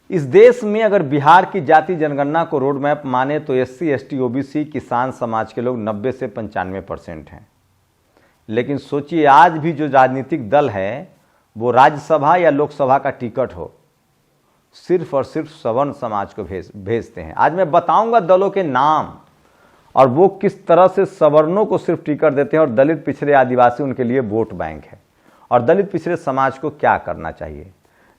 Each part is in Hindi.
इस देश में अगर बिहार की जाति जनगणना को रोड मैप माने तो SC ST OBC किसान समाज के लोग 90 से 95% हैं। लेकिन सोचिए आज भी जो राजनीतिक दल है वो राज्यसभा या लोकसभा का टिकट हो सिर्फ और सिर्फ सवर्ण समाज को भेजते हैं। आज मैं बताऊंगा दलों के नाम और वो किस तरह से सवर्णों को सिर्फ टिकट देते हैं और दलित पिछड़े आदिवासी उनके लिए वोट बैंक है और दलित पिछड़े समाज को क्या करना चाहिए।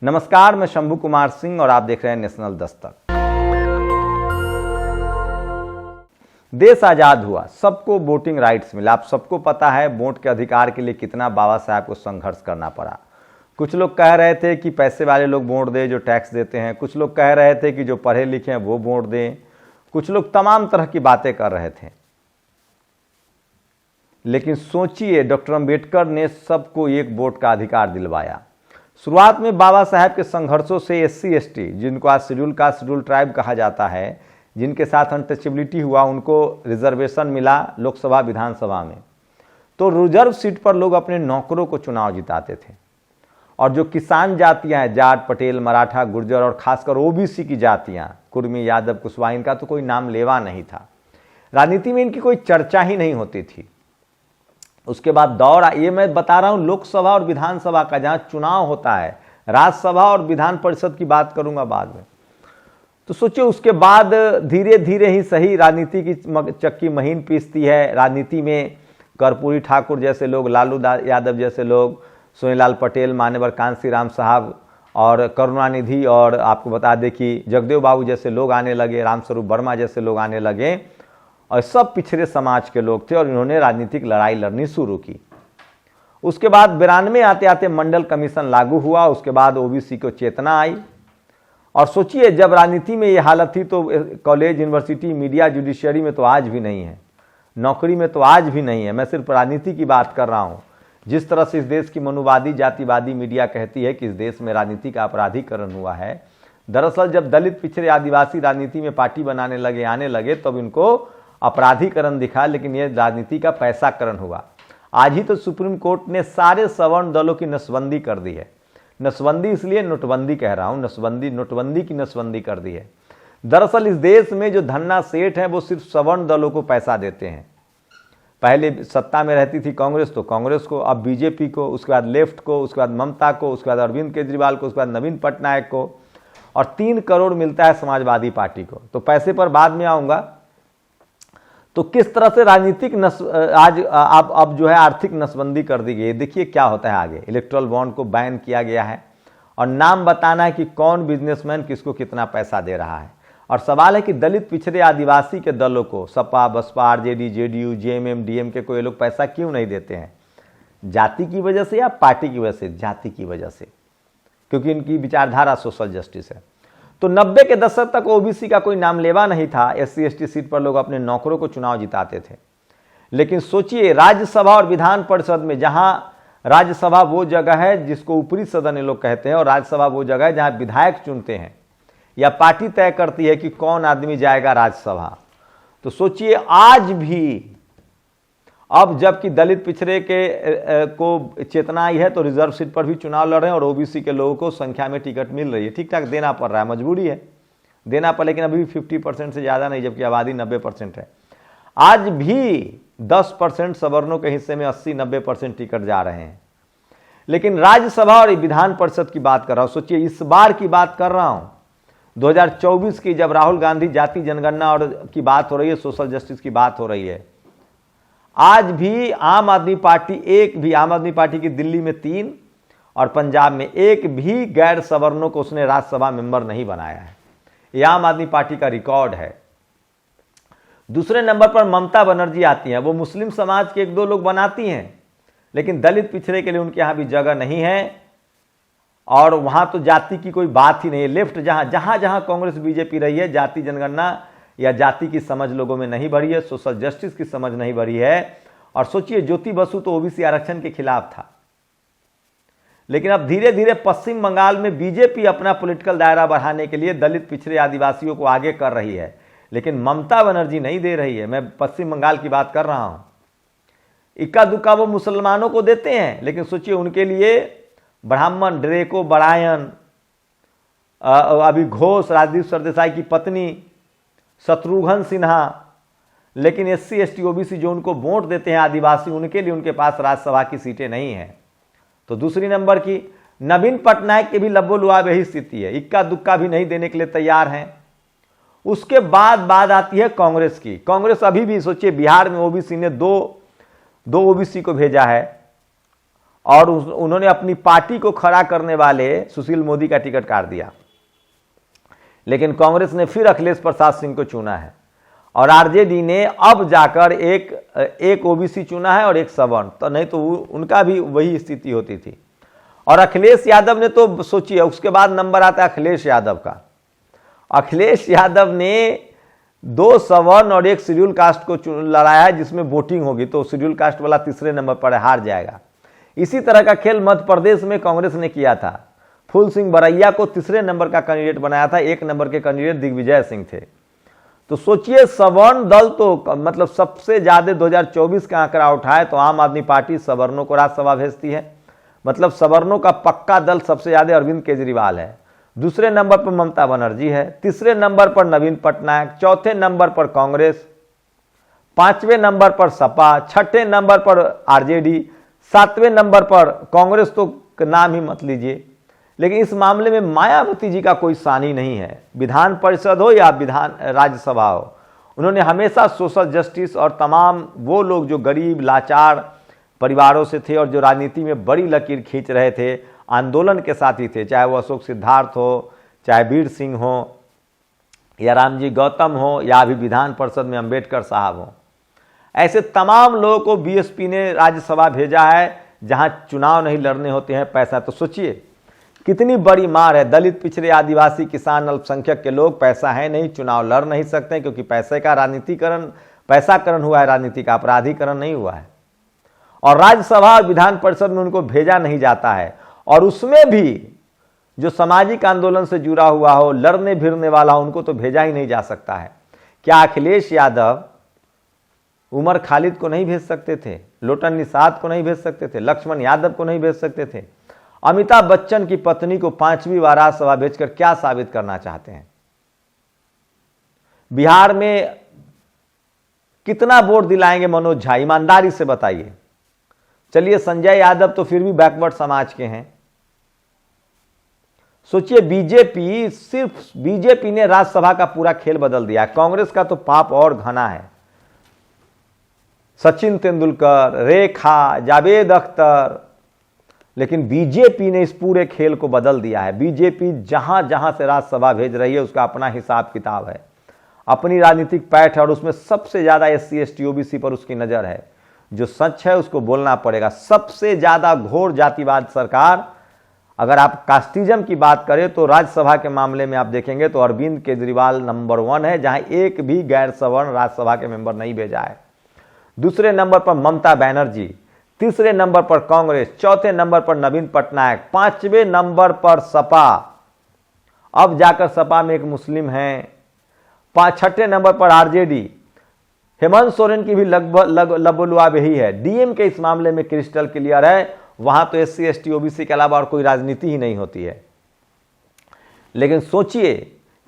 नमस्कार, मैं शंभू कुमार सिंह और आप देख रहे हैं नेशनल दस्तक। देश आजाद हुआ, सबको वोटिंग राइट्स मिला। आप सबको पता है वोट के अधिकार के लिए कितना बाबा साहब को संघर्ष करना पड़ा। कुछ लोग कह रहे थे कि पैसे वाले लोग वोट दें जो टैक्स देते हैं, कुछ लोग कह रहे थे कि जो पढ़े लिखे हैं वो वोट दें, कुछ लोग तमाम तरह की बातें कर रहे थे। लेकिन सोचिए डॉक्टर अंबेडकर ने सबको एक वोट का अधिकार दिलवाया। शुरुआत में बाबा साहब के संघर्षों से SC ST जिनको आज शेड्यूल कास्ट शेड्यूल ट्राइब कहा जाता है, जिनके साथ अनटचेबिलिटी हुआ, उनको रिजर्वेशन मिला लोकसभा विधानसभा में। तो रिजर्व सीट पर लोग अपने नौकरों को चुनाव जिताते थे और जो किसान जातियां हैं, जाट, पटेल, मराठा, गुर्जर और खासकर OBC की जातियां, कुर्मी, यादव, कुशवाहा, इनका तो कोई नाम लेवा नहीं था। राजनीति में इनकी कोई चर्चा ही नहीं होती थी। उसके बाद दौर, ये मैं बता रहा हूं लोकसभा और विधानसभा का, जहां चुनाव होता है। राज्यसभा और विधान परिषद की बात करूंगा बाद में। तो सोचिए उसके बाद धीरे धीरे ही सही राजनीति की चक्की महीन पीसती है। राजनीति में कर्पूरी ठाकुर जैसे लोग, लालू यादव जैसे लोग, सोनीलाल पटेल, मान्यवर कांसी राम साहब और करुणानिधि, और आपको बता दें कि जगदेव बाबू जैसे लोग आने लगे, रामस्वरूप वर्मा जैसे लोग आने लगे और सब पिछड़े समाज के लोग थे और इन्होंने राजनीतिक लड़ाई लड़नी शुरू की। उसके बाद 92 आते आते मंडल कमीशन लागू हुआ। उसके बाद OBC को चेतना आई और सोचिए जब राजनीति में ये हालत थी तो कॉलेज, यूनिवर्सिटी, मीडिया, जुडिशियरी में तो आज भी नहीं है, नौकरी में तो आज भी नहीं है। मैं सिर्फ राजनीति की बात कर रहा हूँ। जिस तरह से इस देश की मनुवादी जातिवादी मीडिया कहती है कि इस देश में राजनीति का अपराधीकरण हुआ है, दरअसल जब दलित पिछड़े आदिवासी राजनीति में पार्टी बनाने लगे, आने लगे, तब इनको अपराधीकरण दिखा, लेकिन यह राजनीति का पैसाकरण हुआ। आज ही तो सुप्रीम कोर्ट ने सारे सवर्ण दलों की नसबंदी कर दी है। नसबंदी इसलिए नोटबंदी कह रहा हूं, नोटबंदी की नसबंदी कर दी है। दरअसल इस देश में जो धन्ना सेठ हैं वो सिर्फ सवर्ण दलों को पैसा देते हैं। पहले सत्ता में रहती थी कांग्रेस, तो कांग्रेस को, अब बीजेपी को, उसके बाद लेफ्ट को, उसके बाद ममता को, उसके बाद अरविंद केजरीवाल को, उसके बाद नवीन पटनायक को, और 3 करोड़ मिलता है समाजवादी पार्टी को। तो पैसे पर बाद में आऊंगा। तो किस तरह से राजनीतिक आज अब जो है आर्थिक नसबंदी कर दी गई। देखिए क्या होता है आगे। इलेक्ट्रल बॉन्ड को बैन किया गया है और नाम बताना है कि कौन बिजनेसमैन किसको कितना पैसा दे रहा है। और सवाल है कि दलित पिछड़े आदिवासी के दलों को Sapa, Baspa, RJD, JDU, JMM, DMK को ये लोग पैसा क्यों नहीं देते हैं? जाति की वजह से या पार्टी की वजह से? जाति की वजह से, क्योंकि इनकी विचारधारा सोशल जस्टिस है। तो 90 के दशक तक OBC का कोई नाम लेवा नहीं था। SC ST सीट पर लोग अपने नौकरों को चुनाव जिताते थे। लेकिन सोचिए राज्यसभा और विधान परिषद में, जहां राज्यसभा वो जगह है जिसको ऊपरी सदन ये लोग कहते हैं और राज्यसभा वो जगह है जहां विधायक चुनते हैं या पार्टी तय करती है कि कौन आदमी जाएगा राज्यसभा। तो सोचिए आज भी, अब जबकि दलित पिछड़े के को चेतना आई है तो रिजर्व सीट पर भी चुनाव लड़ रहे हैं और OBC के लोगों को संख्या में टिकट मिल रही है। ठीक ठाक देना पड़ रहा है, मजबूरी है देना पड़, लेकिन अभी भी 50% से ज़्यादा नहीं, जबकि आबादी 90% है। आज भी 10% सवर्णों के हिस्से में 80-90% टिकट जा रहे हैं। लेकिन राज्यसभा और विधान परिषद की बात कर रहा हूँ। सोचिए इस बार की बात कर रहा हूँ 2024 की, जब राहुल गांधी जाति जनगणना और की बात हो रही है, सोशल जस्टिस की बात हो रही है। आज भी आम आदमी पार्टी की दिल्ली में 3 और पंजाब में 1 भी गैर सवर्णों को उसने राज्यसभा मेंबर नहीं बनाया है। यह आम आदमी पार्टी का रिकॉर्ड है। दूसरे नंबर पर ममता बनर्जी आती हैं। वो मुस्लिम समाज के 1-2 लोग बनाती हैं, लेकिन दलित पिछड़े के लिए उनके यहां भी जगह नहीं है और वहां तो जाति की कोई बात ही नहीं है। लेफ्ट जहां कांग्रेस बीजेपी रही है, जाति जनगणना या जाति की समझ लोगों में नहीं भरी है, सोशल जस्टिस की समझ नहीं भरी है। और सोचिए ज्योति बसु तो OBC आरक्षण के खिलाफ था, लेकिन अब धीरे धीरे पश्चिम बंगाल में बीजेपी अपना पॉलिटिकल दायरा बढ़ाने के लिए दलित पिछड़े आदिवासियों को आगे कर रही है, लेकिन ममता बनर्जी नहीं दे रही है। मैं पश्चिम बंगाल की बात कर रहा हूं। इक्का दुक्का वो मुसलमानों को देते हैं, लेकिन सोचिए उनके लिए ब्राह्मण, ड्रेको, बड़ायन अभी घोष, राजदीप सरदेसाई की पत्नी, शत्रुघ्न सिन्हा, लेकिन SC ST OBC जो उनको वोट देते हैं आदिवासी, उनके लिए उनके पास राज्यसभा की सीटें नहीं हैं। तो दूसरी नंबर की नवीन पटनायक के भी लब्बो लुआब यही स्थिति है, इक्का दुक्का भी नहीं देने के लिए तैयार हैं। उसके बाद बात आती है कांग्रेस की। कांग्रेस अभी भी सोचिए बिहार में OBC ने दो OBC को भेजा है और उन्होंने अपनी पार्टी को खड़ा करने वाले सुशील मोदी का टिकट काट दिया, लेकिन कांग्रेस ने फिर अखिलेश प्रसाद सिंह को चुना है और RJD ने अब जाकर एक OBC चुना है और एक सवर्ण, तो नहीं तो उनका भी वही स्थिति होती थी। और अखिलेश यादव ने तो सोचिए, उसके बाद नंबर आता है अखिलेश यादव का। अखिलेश यादव ने 2 सवर्ण और 1 शेड्यूल कास्ट को लड़ाया है, जिसमें वोटिंग होगी तो शेड्यूल कास्ट वाला तीसरे नंबर पर हार जाएगा। इसी तरह का खेल मध्य प्रदेश में कांग्रेस ने किया था। फूल सिंह बरैया को तीसरे नंबर का कैंडिडेट बनाया था, 1 नंबर के कैंडिडेट दिग्विजय सिंह थे। तो सोचिए सवर्ण दल तो मतलब सबसे ज्यादा 2024 का आंकड़ा उठाए तो आम आदमी पार्टी सवर्णों को राज्यसभा भेजती है, मतलब सवर्णों का पक्का दल सबसे ज्यादा अरविंद केजरीवाल है। दूसरे नंबर पर ममता बनर्जी है, तीसरे नंबर पर नवीन पटनायक, चौथे नंबर पर कांग्रेस, 5वें नंबर पर सपा, 6ठे नंबर पर RJD, 7वें नंबर पर कांग्रेस तो नाम ही मत लीजिए। लेकिन इस मामले में मायावती जी का कोई सानी नहीं है, विधान परिषद हो या राज्यसभा हो। उन्होंने हमेशा सोशल जस्टिस और तमाम वो लोग जो गरीब लाचार परिवारों से थे और जो राजनीति में बड़ी लकीर खींच रहे थे, आंदोलन के साथी थे, चाहे वो अशोक सिद्धार्थ हो, चाहे वीर सिंह हो, या रामजी गौतम हो, या अभी विधान परिषद में अंबेडकर साहब हो। ऐसे तमाम लोगों को BSP ने राज्यसभा भेजा है, जहां चुनाव नहीं लड़ने होते हैं, पैसा। तो सोचिए कितनी बड़ी मार है। दलित, पिछड़े, आदिवासी, किसान, अल्पसंख्यक के लोग पैसा है नहीं, चुनाव लड़ नहीं सकते, क्योंकि पैसे का राजनीतिकरण, पैसाकरण हुआ है, राजनीति का अपराधीकरण नहीं हुआ है। और राज्यसभा और विधान परिषद में उनको भेजा नहीं जाता है, और उसमें भी जो सामाजिक आंदोलन से जुड़ा हुआ हो, लड़ने भिड़ने वाला हो, उनको तो भेजा ही नहीं जा सकता है। क्या अखिलेश यादव उमर खालिद को नहीं भेज सकते थे? लोटन निषाद को नहीं भेज सकते थे? लक्ष्मण यादव को नहीं भेज सकते थे? अमिताभ बच्चन की पत्नी को 5वीं बार राज्यसभा भेजकर क्या साबित करना चाहते हैं? बिहार में कितना वोट दिलाएंगे मनोज झा, ईमानदारी से बताइए। चलिए संजय यादव तो फिर भी बैकवर्ड समाज के हैं। सोचिए बीजेपी, सिर्फ बीजेपी ने राज्यसभा का पूरा खेल बदल दिया। कांग्रेस का तो पाप और घना है। सचिन तेंदुलकर, रेखा, जावेद अख्तर, लेकिन बीजेपी ने इस पूरे खेल को बदल दिया है। बीजेपी जहां जहां से राज्यसभा भेज रही है उसका अपना हिसाब किताब है, अपनी राजनीतिक पैठ है, और उसमें सबसे ज्यादा SC ST OBC पर उसकी नजर है। जो सच है उसको बोलना पड़ेगा। सबसे ज्यादा घोर जातिवाद सरकार, अगर आप कास्टिज्म की बात करें तो राज्यसभा के मामले में आप देखेंगे तो अरविंद केजरीवाल नंबर 1 है, जहां एक भी गैर सवर्ण राज्यसभा के मेंबर नहीं भेजा है। दूसरे नंबर पर ममता बनर्जी, तीसरे नंबर पर कांग्रेस, चौथे नंबर पर नवीन पटनायक, 5वें नंबर पर सपा, अब जाकर सपा में एक मुस्लिम है, 6ठे नंबर पर RJD। हेमंत सोरेन की भी लगभग लबोलुआब यही है। DMK इस मामले में क्रिस्टल क्लियर है, वहां तो SC ST OBC के अलावा और कोई राजनीति ही नहीं होती है। लेकिन सोचिए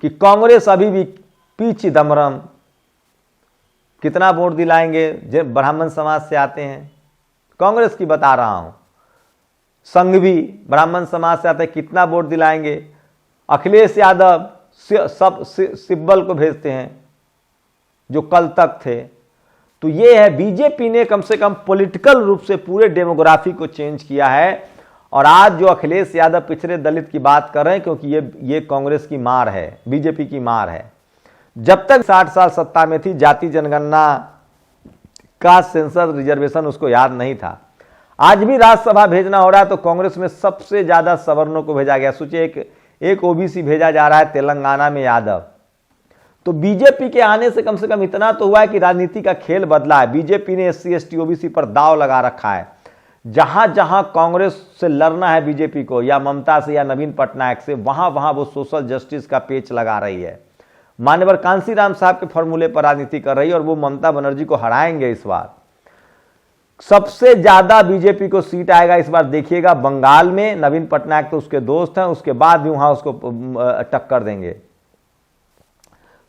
कि कांग्रेस अभी भी पी चिदम्बरम कितना वोट दिलाएंगे जो ब्राह्मण समाज से आते हैं। कांग्रेस की बता रहा हूं, संघवी ब्राह्मण समाज से आते हैं, कितना वोट दिलाएंगे। अखिलेश यादव सब सिब्बल को भेजते हैं जो कल तक थे। तो ये है, बीजेपी ने कम से कम पॉलिटिकल रूप से पूरे डेमोग्राफी को चेंज किया है। और आज जो अखिलेश यादव पिछड़े दलित की बात कर रहे हैं, क्योंकि ये कांग्रेस की मार है, बीजेपी की मार है। जब तक 60 साल सत्ता में थी, जाति जनगणना, कास्ट सेंसस, रिजर्वेशन उसको याद नहीं था। आज भी राज्यसभा भेजना हो रहा है तो कांग्रेस में सबसे ज्यादा सवर्णों को भेजा गया। सोचिए एक OBC भेजा जा रहा है तेलंगाना में, यादव। तो बीजेपी के आने से कम इतना तो हुआ है कि राजनीति का खेल बदला है। बीजेपी ने SC ST OBC पर दांव लगा रखा है। जहां जहां कांग्रेस से लड़ना है बीजेपी को, या ममता से या नवीन पटनायक से, वहां वहां वो सोशल जस्टिस का पेच लगा रही है। मान्यवर कांसीराम साहब के फॉर्मूले पर राजनीति कर रही है और वो ममता बनर्जी को हराएंगे इस बार। सबसे ज्यादा बीजेपी को सीट आएगा इस बार देखिएगा बंगाल में। नवीन पटनायक तो उसके दोस्त हैं, उसके बाद भी वहां उसको टक्कर देंगे।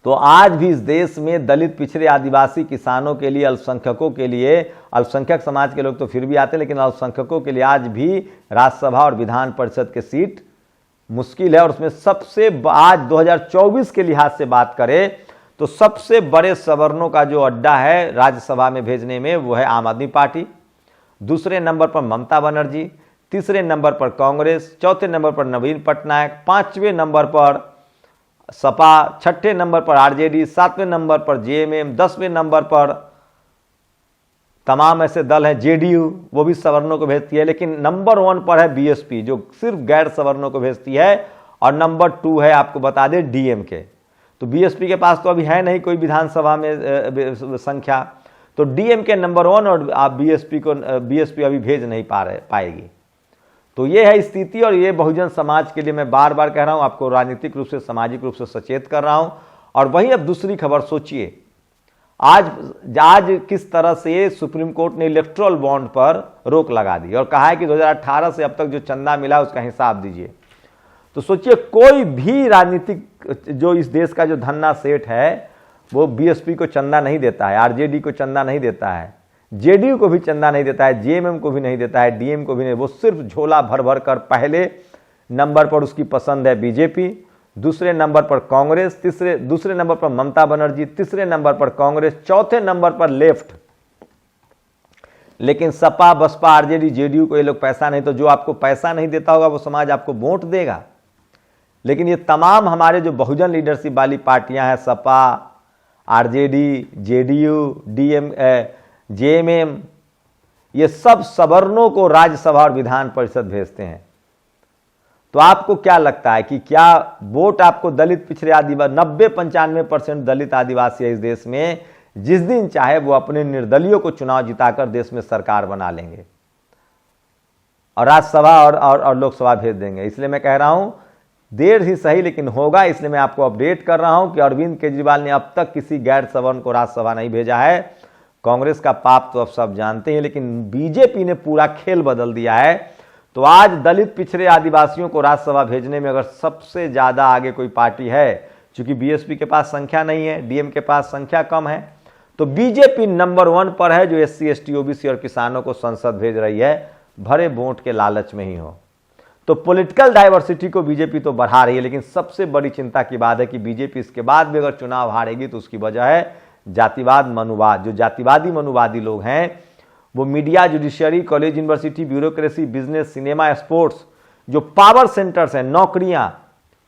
तो आज भी इस देश में दलित, पिछड़े, आदिवासी, किसानों के लिए, अल्पसंख्यकों के लिए, अल्पसंख्यक समाज के लोग तो फिर भी आते हैं, लेकिन अल्पसंख्यकों के लिए आज भी राज्यसभा और विधान परिषद के सीट मुश्किल है। और उसमें सबसे आज 2024 के लिहाज से बात करें तो सबसे बड़े सवर्णों का जो अड्डा है राज्यसभा में भेजने में वो है आम आदमी पार्टी, दूसरे नंबर पर ममता बनर्जी, तीसरे नंबर पर कांग्रेस, चौथे नंबर पर नवीन पटनायक, पांचवें नंबर पर सपा, छठे नंबर पर आरजेडी, सातवें नंबर पर जेएमएम, 10वें नंबर पर तमाम ऐसे दल हैं जेडीयू, वो भी सवर्णों को भेजती है। लेकिन नंबर 1 पर है बीएसपी जो सिर्फ गैर सवर्णों को भेजती है, और नंबर 2 है आपको बता दें डीएमके। तो बीएसपी के पास तो अभी है नहीं कोई विधानसभा में संख्या, तो डीएमके नंबर 1 और आप बीएसपी अभी भेज नहीं पाएगी। तो ये है स्थिति, और ये बहुजन समाज के लिए मैं बार बार कह रहा हूं, आपको राजनीतिक रूप से, सामाजिक रूप से सचेत कर रहा हूं। और वहीं अब दूसरी खबर सोचिए, आज किस तरह से सुप्रीम कोर्ट ने इलेक्ट्रल बॉन्ड पर रोक लगा दी और कहा है कि 2018 से अब तक जो चंदा मिला उसका हिसाब दीजिए। तो सोचिए कोई भी राजनीतिक जो इस देश का जो धन्ना सेठ है वो बीएसपी को चंदा नहीं देता है, आरजेडी को चंदा नहीं देता है, जेडीयू को भी चंदा नहीं देता है, जेएमएम को भी नहीं देता है, डीएम को भी नहीं। वो सिर्फ झोला भर भर कर पहले नंबर पर उसकी पसंद है बीजेपी, दूसरे नंबर पर कांग्रेस, दूसरे नंबर पर ममता बनर्जी, तीसरे नंबर पर कांग्रेस, चौथे नंबर पर लेफ्ट। लेकिन सपा, बसपा, आरजेडी, जेडीयू को ये लोग पैसा नहीं, तो जो आपको पैसा नहीं देता होगा वो समाज आपको वोट देगा। लेकिन ये तमाम हमारे जो बहुजन लीडरशिप वाली पार्टियां हैं, सपा, आरजेडी, जेडीयू, जेएमएम, ये सब सवर्णों को राज्यसभा और विधान परिषद भेजते हैं। तो आपको क्या लगता है कि क्या वोट आपको दलित, पिछड़े, आदिवासी, 90-95% दलित, आदिवासी है इस देश में, जिस दिन चाहे वो अपने निर्दलियों को चुनाव जिताकर देश में सरकार बना लेंगे और राज्यसभा और लोकसभा भेज देंगे। इसलिए मैं कह रहा हूं देर ही सही लेकिन होगा। इसलिए मैं आपको अपडेट कर रहा हूं कि अरविंद केजरीवाल ने अब तक किसी गैर सवर्ण को राज्यसभा नहीं भेजा है। कांग्रेस का पाप तो अब सब जानते हैं, लेकिन बीजेपी ने पूरा खेल बदल दिया है। तो आज दलित, पिछड़े, आदिवासियों को राज्यसभा भेजने में अगर सबसे ज्यादा आगे कोई पार्टी है, चूंकि बीएसपी के पास संख्या नहीं है, डीएम के पास संख्या कम है, तो बीजेपी नंबर 1 पर है, जो एससी, एसटी, ओबीसी और किसानों को संसद भेज रही है, भरे वोट के लालच में ही हो। तो पॉलिटिकल डाइवर्सिटी को बीजेपी तो बढ़ा रही है, लेकिन सबसे बड़ी चिंता की बात है कि बीजेपी इसके बाद भी अगर चुनाव हारेगी तो उसकी वजह है जातिवाद, मनुवाद। जो जातिवादी, मनुवादी लोग हैं वो media, judiciary, college, university, bureaucracy, business, cinema, sports, जो पावर सेंटर्स हैं, नौकरियां,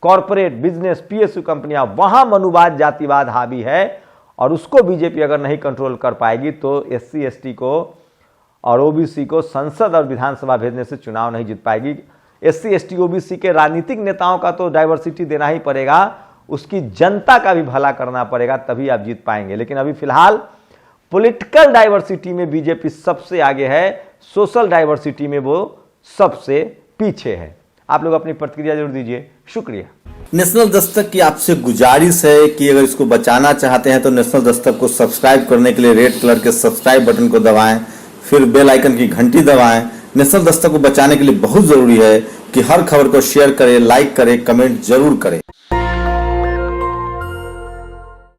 कॉरपोरेट बिजनेस, पीएसयू कंपनियां, वहां मनुवाद, जातिवाद हावी है। और उसको बीजेपी अगर नहीं कंट्रोल कर पाएगी तो एससी, एसटी को और ओबीसी को संसद और विधानसभा भेजने से चुनाव नहीं जीत पाएगी। एससी, एसटी, ओबीसी के राजनीतिक नेताओं का तो डाइवर्सिटी देना ही पड़ेगा, उसकी जनता का भी भला करना पड़ेगा, तभी आप जीत पाएंगे। लेकिन अभी फिलहाल पॉलिटिकल डाइवर्सिटी में बीजेपी सबसे आगे है, सोशल डाइवर्सिटी में वो सबसे पीछे है। आप लोग अपनी प्रतिक्रिया जरूर दीजिए। शुक्रिया। नेशनल दस्तक की आपसे गुजारिश है कि अगर इसको बचाना चाहते हैं तो नेशनल दस्तक को सब्सक्राइब करने के लिए रेड कलर के सब्सक्राइब बटन को दबाएं, फिर बेल आइकन की घंटी दबाएं। नेशनल दस्तक को बचाने के लिए बहुत जरूरी है कि हर खबर को शेयर करें, लाइक करें, कमेंट जरूर करें।